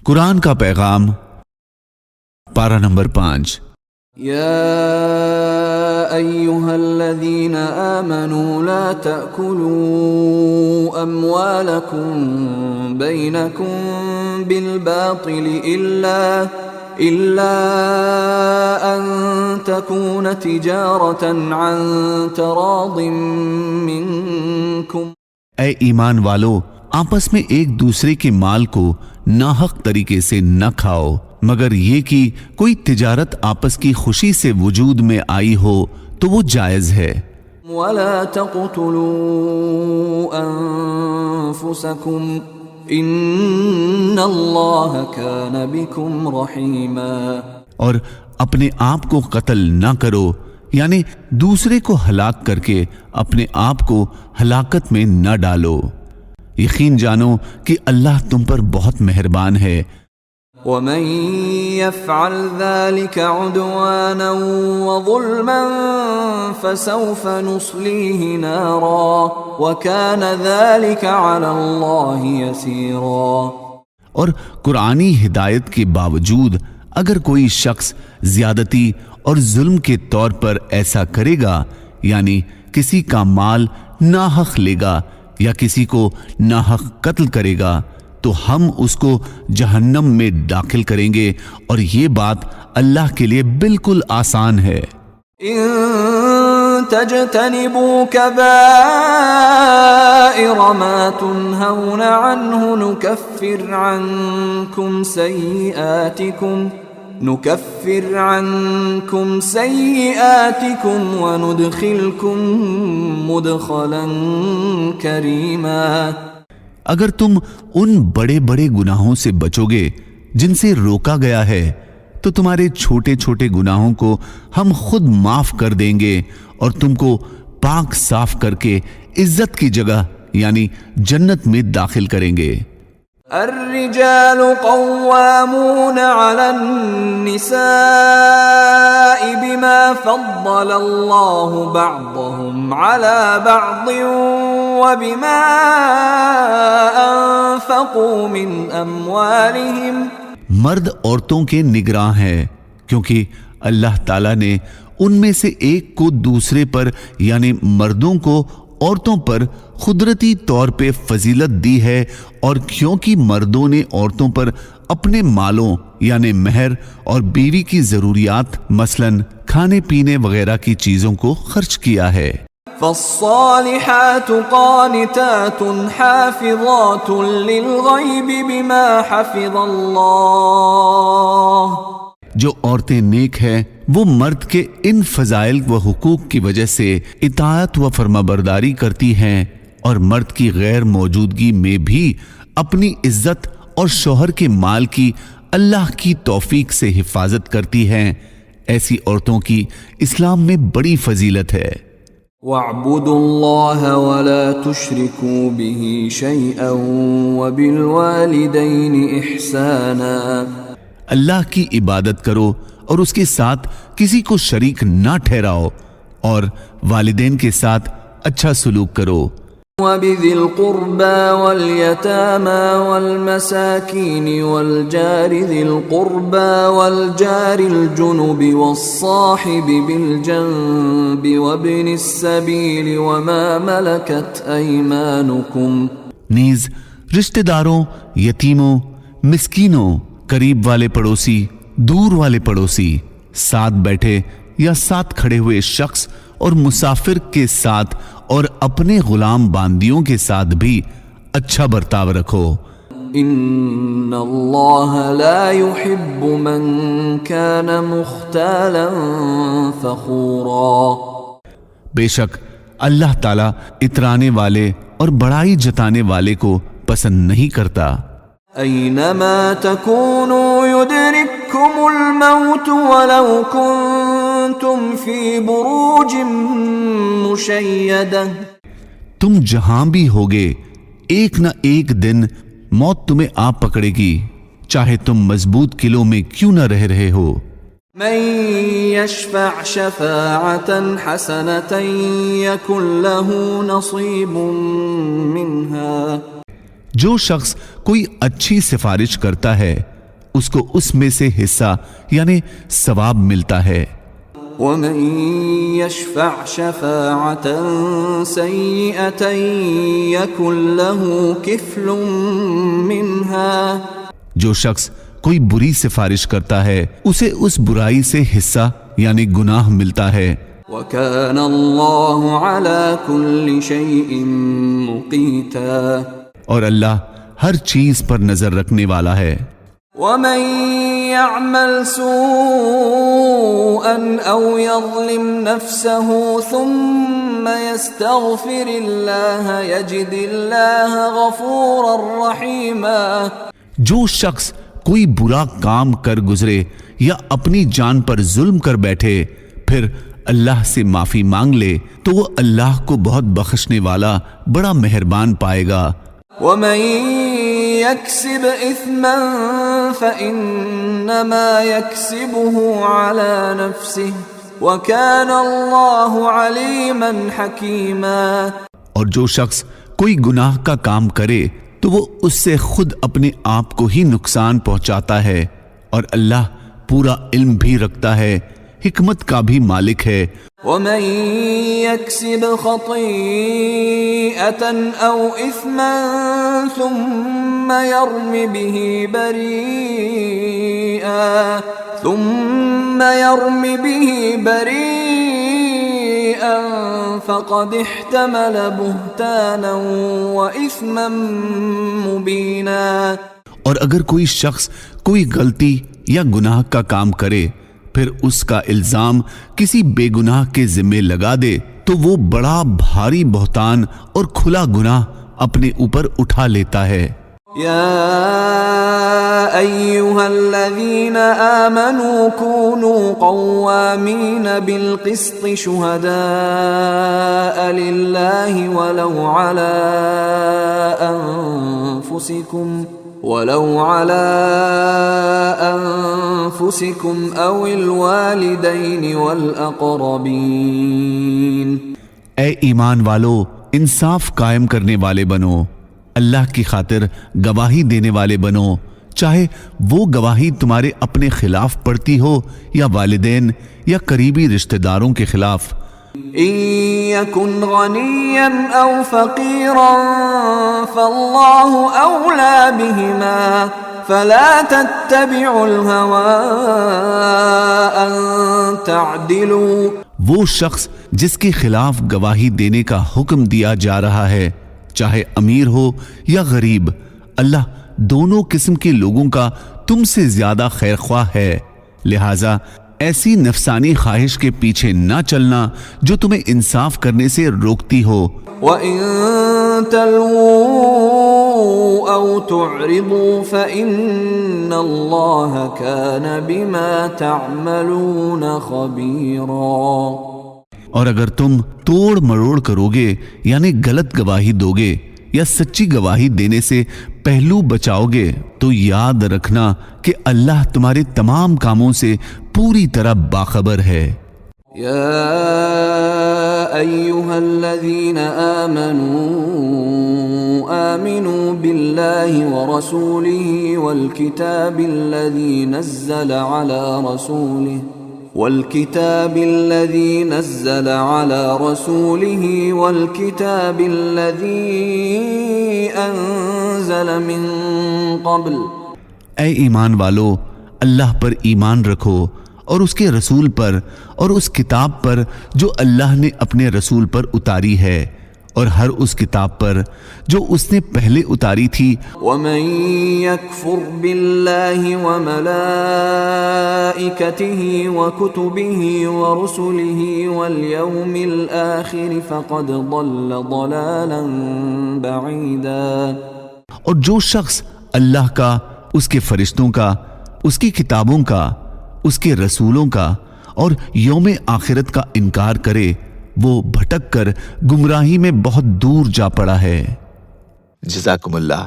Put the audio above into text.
قرآن کا پیغام پارہ نمبر 5۔ يا أيها الذين آمنوا لا تأكلوا أموالكم بينكم بالباطل إلا أن تكون تجارة عن تراض منكم۔ اے ایمان والو، آپس میں ایک دوسرے کے مال کو ناحق طریقے سے نہ کھاؤ، مگر یہ کہ کوئی تجارت آپس کی خوشی سے وجود میں آئی ہو تو وہ جائز ہے۔ وَلَا تَقْتُلُوا أَنفُسَكُمْ إِنَّ اللَّهَ كَانَ بِكُمْ رَحِيمًا۔ اور اپنے آپ کو قتل نہ کرو، یعنی دوسرے کو ہلاک کر کے اپنے آپ کو ہلاکت میں نہ ڈالو، یقین جانو کہ اللہ تم پر بہت مہربان ہے۔ وَمَن يَفْعَلْ ذَلِكَ عُدْوَانًا وَظُلْمًا فَسَوْفَ نُصْلِيهِ نَارًا وَكَانَ ذَلِكَ عَلَى اللَّهِ يَسِيرًا۔ اور قرآنی ہدایت کے باوجود اگر کوئی شخص زیادتی اور ظلم کے طور پر ایسا کرے گا، یعنی کسی کا مال ناحق لے گا یا کسی کو ناحق قتل کرے گا تو ہم اس کو جہنم میں داخل کریں گے، اور یہ بات اللہ کے لیے بالکل آسان ہے۔ ان تجتنبوا كبائر ما تنهون عنه نكفر عنكم سيئاتكم وندخلكم مدخلا كريما۔ اگر تم ان بڑے بڑے گناہوں سے بچو گے جن سے روکا گیا ہے تو تمہارے چھوٹے چھوٹے گناہوں کو ہم خود معاف کر دیں گے اور تم کو پاک صاف کر کے عزت کی جگہ یعنی جنت میں داخل کریں گے۔ الرجال قوامون على النساء بما فضل الله بعضهم على بعض وبما انفقوا من اموالهم۔ مرد عورتوں کے نگراں ہیں کیونکہ اللہ تعالیٰ نے ان میں سے ایک کو دوسرے پر یعنی مردوں کو عورتوں پر قدرتی طور پہ فضیلت دی ہے، اور کیونکہ مردوں نے عورتوں پر اپنے مالوں یعنی مہر اور بیوی کی ضروریات مثلا کھانے پینے وغیرہ کی چیزوں کو خرچ کیا ہے۔ فالصالحات قانتات حافظات للغیب بما حفظ اللہ۔ جو عورتیں نیک ہیں وہ مرد کے ان فضائل و حقوق کی وجہ سے اطاعت و فرمانبرداری کرتی ہیں، اور مرد کی غیر موجودگی میں بھی اپنی عزت اور شوہر کے مال کی اللہ کی توفیق سے حفاظت کرتی ہیں۔ ایسی عورتوں کی اسلام میں بڑی فضیلت ہے۔ وَاعْبُدُوا اللَّهَ وَلَا تُشْرِكُوا بِهِ شَيْئًا وَبِالْوَالِدَيْنِ إِحْسَانًا۔ اللہ کی عبادت کرو اور اس کے ساتھ کسی کو شریک نہ ٹھہراؤ، اور والدین کے ساتھ اچھا سلوک کرو۔ وَبِذِي الْقُرْبَى وَالْيَتَامَى وَالْمَسَاكِينِ وَالْجَارِ ذِي الْقُرْبَى وَالْجَارِ الْجُنُبِ وَالصَّاحِبِ بِالْجَنبِ وَابْنِ السَّبِيلِ وَمَا مَلَكَتْ أَيْمَانُكُمْ۔ نیز رشتہ داروں، یتیموں، مسکینوں، قریب والے پڑوسی، دور والے پڑوسی، ساتھ بیٹھے یا ساتھ کھڑے ہوئے شخص اور مسافر کے ساتھ اور اپنے غلام باندیوں کے ساتھ بھی اچھا برتاؤ رکھو۔ ان اللہ لا يحب من كان مختالا فخورا۔ بے شک اللہ تعالیٰ اترانے والے اور بڑائی جتانے والے کو پسند نہیں کرتا۔ اینما تکونوا یدرککم الموت ولو کنتم فی بروج مشیدہ۔ تم جہاں بھی ہوگے ایک نہ ایک دن موت تمہیں آ پکڑے گی، چاہے تم مضبوط قلعوں میں کیوں نہ رہ رہے ہو۔ من یشفع شفاعة حسنة یکن له نصیب منها۔ جو شخص کوئی اچھی سفارش کرتا ہے اس کو اس میں سے حصہ یعنی ثواب ملتا ہے۔ ومن يشفع شفاعة سيئة يكن له كفل منها، جو شخص کوئی بری سفارش کرتا ہے اسے اس برائی سے حصہ یعنی گناہ ملتا ہے۔ وكان الله على كل شيء مقيتا، اور اللہ ہر چیز پر نظر رکھنے والا ہے۔ ومن يعمل سوءا او يظلم نفسه ثم يستغفر الله يجد الله غفورا رحيما، جو شخص کوئی برا کام کر گزرے یا اپنی جان پر ظلم کر بیٹھے پھر اللہ سے معافی مانگ لے تو وہ اللہ کو بہت بخشنے والا بڑا مہربان پائے گا۔ ومن يكسب اثما فانما يكسبه على نفسه وكان الله عليما حكيما، اور جو شخص کوئی گناہ کا کام کرے تو وہ اس سے خود اپنے آپ کو ہی نقصان پہنچاتا ہے، اور اللہ پورا علم بھی رکھتا ہے، حکمت کا بھی مالک ہے۔ ومن يكسب خطيئة او اثما ثم يرم به بريئا فقد احتمل بهتانا واثما مبينا، اور اگر کوئی شخص کوئی غلطی یا گناہ کا کام کرے پھر اس کا الزام کسی بے گناہ کے ذمے لگا دے تو وہ بڑا بھاری بہتان اور کھلا گناہ اپنے اوپر اٹھا لیتا ہے۔ یا ایھا الذین آمنوا كونوا قوامین بالقسط شہداء للہ ولو على أنفسكم أو الوالدين والأقربين، اے ایمان والو انصاف قائم کرنے والے بنو، اللہ کی خاطر گواہی دینے والے بنو، چاہے وہ گواہی تمہارے اپنے خلاف پڑتی ہو یا والدین یا قریبی رشتہ داروں کے خلاف۔ إن يكن غنيا أو فقيرا فالله أولى بهما فلا تتبعوا الهوى أن تعدلوا، وہ شخص جس کے خلاف گواہی دینے کا حکم دیا جا رہا ہے چاہے امیر ہو یا غریب، اللہ دونوں قسم کے لوگوں کا تم سے زیادہ خیر خواہ ہے، لہذا ایسی نفسانی خواہش کے پیچھے نہ چلنا جو تمہیں انصاف کرنے سے روکتی ہو۔ وَإِن تَلْوُوا أَوْ تُعْرِضُوا فَإِنَّ اللَّهَ كَانَ بِمَا تَعْمَلُونَ خَبِيرًا، اور اگر تم توڑ مروڑ کرو گے یعنی غلط گواہی دو گے یا سچی گواہی دینے سے پہلو بچاؤ گے تو یاد رکھنا کہ اللہ تمہارے تمام کاموں سے پوری طرح باخبر ہے۔ یا ایھا الذین آمنوا باللہ ورسولہ والکتاب الذی نزل على رسوله والكتاب الذي أنزل من قبل، اے ایمان والو اللہ پر ایمان رکھو اور اس کے رسول پر اور اس کتاب پر جو اللہ نے اپنے رسول پر اتاری ہے اور ہر اس کتاب پر جو اس نے پہلے اتاری تھی۔ وَمَن يَكْفُرْ بِاللَّهِ وَمَلَائِكَتِهِ وَكُتُبِهِ وَرُسُلِهِ وَالْيَوْمِ الْآخِرِ فَقَدْ ضَلَّ ضَلَالًا بَعِيدًا، اور جو شخص اللہ کا، اس کے فرشتوں کا، اس کی کتابوں کا، اس کے رسولوں کا اور یوم آخرت کا انکار کرے وہ بھٹک کر گمراہی میں بہت دور جا پڑا ہے۔ جزاکم اللہ۔